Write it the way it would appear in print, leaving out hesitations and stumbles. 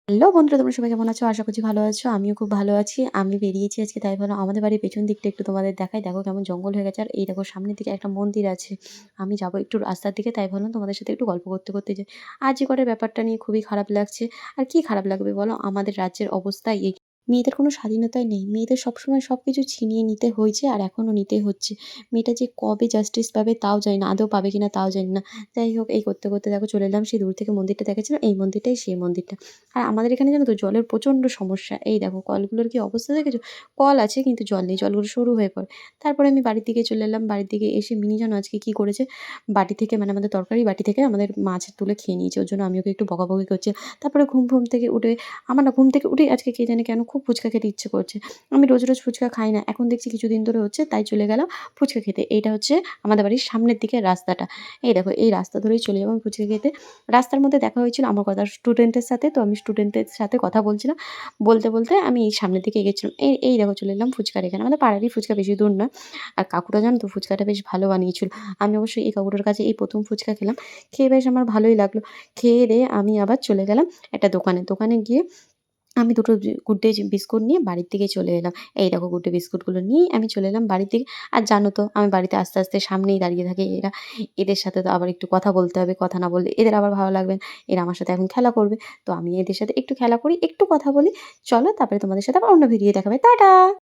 Hello বন্ধুরা, তোমরা সবাই কেমন আছো? আশা করছি ভালো আছো। আমিও খুব ভালো আছি। আমি বেরিয়েছি আজকে, তাই ভাবলাম আমাদের বাড়ির পেছন দিকটা একটু তোমাদের দেখাই। দেখো কেমন জঙ্গল হয়ে গেছে। আর এই দেখো সামনের দিকে একটা মন্দির আছে। আমি যাবো একটু রাস্তার দিকে, তাই ভাবলাম তোমাদের সাথে একটু গল্প করতে যাই। আরজিকরের ব্যাপারটা নিয়ে খুবই খারাপ লাগছে। আর কি খারাপ লাগবে বলো? আমাদের রাজ্যের অবস্থা এই। মেয়েদের কোনো স্বাধীনতাই নেই। মেয়েদের সবসময় সবকিছু ছিনিয়ে নিতে হয়েছে আর এখনো নিতে হচ্ছে। মেয়েটা যে কবে জাস্টিস পাবে তাও জানি না। আদৌ পাবে কিনা তাও জানি না। যাই হোক, এই করতে দেখো চলে এলাম। সেই দূর থেকে মন্দিরটা দেখাচ্ছিল। এই মন্দিরটাই সেই মন্দিরটা। আর আমাদের এখানে জানো তো জলের প্রচণ্ড সমস্যা। এই দেখো কলগুলোর কি অবস্থা দেখেছো? কল আছে কিন্তু জল নেই। জলগুলো সরু হয়ে পড়ে। তারপরে আমি বাড়ির দিকে চলে এলাম। বাড়ির দিকে এসে মিনি জানো আজকে কি করেছে? বাটি থেকে মানে আমাদের তরকারি বাটি থেকে আমাদের মাছ তুলে খেয়ে নিয়েছে। ওর জন্য আমি ওকে একটু বকাবকি করছি। তারপরে ঘুম থেকে উঠে আমার না ঘুম থেকে উঠেই আজকে কে জানে কেন খুব ফুচকা খেতে ইচ্ছে করছে। আমি রোজ ফুচকা খাই না। এখন দেখছি কিছুদিন ধরে হচ্ছে, তাই চলে গেলাম ফুচকা খেতে। এইটা হচ্ছে আমাদের বাড়ির সামনের দিকের রাস্তাটা। এই দেখো এই রাস্তা ধরেই চলে যাবো আমি ফুচকা খেতে। রাস্তার মধ্যে দেখা হয়েছিল আমার কথা স্টুডেন্টের সাথে। তো আমি স্টুডেন্টের সাথে কথা বলছিলাম। বলতে আমি এই সামনের দিকে এগেছিলাম। এই দেখো চলে এলাম ফুচকার এখানে। আমাদের পাড়ারই ফুচকা, বেশি দূর না। আর কাকুটা জানো তো ফুচকাটা বেশ ভালো বানিয়েছিল। আমি অবশ্যই এই কাকুটার কাছে এই ১ম ফুচকা খেলাম। খেয়ে বেশ আমার ভালোই লাগলো। খেয়ে-দেয়ে আমি আবার চলে গেলাম একটা দোকানে। দোকানে গিয়ে আমি ২ টো গুড ডে বিস্কুট নিয়ে বাড়ির দিকে চলে এলাম। এই দেখো গুড ডে বিস্কুটগুলো নিয়েই আমি চলে এলাম বাড়ির দিকে। আর জানো তো আমি বাড়িতে আসতে সামনেই দাঁড়িয়ে থাকে এরা। এদের সাথে তো আবার একটু কথা বলতে হবে। কথা না বললে এদের আবার ভালো লাগবে না। এরা আমার সাথে এখন খেলা করবে। তো আমি এদের সাথে একটু খেলা করি, একটু কথা বলি। চলো তারপরে তোমাদের সাথে আবার অন্য ভিডিও দেখা হবে। টাটা!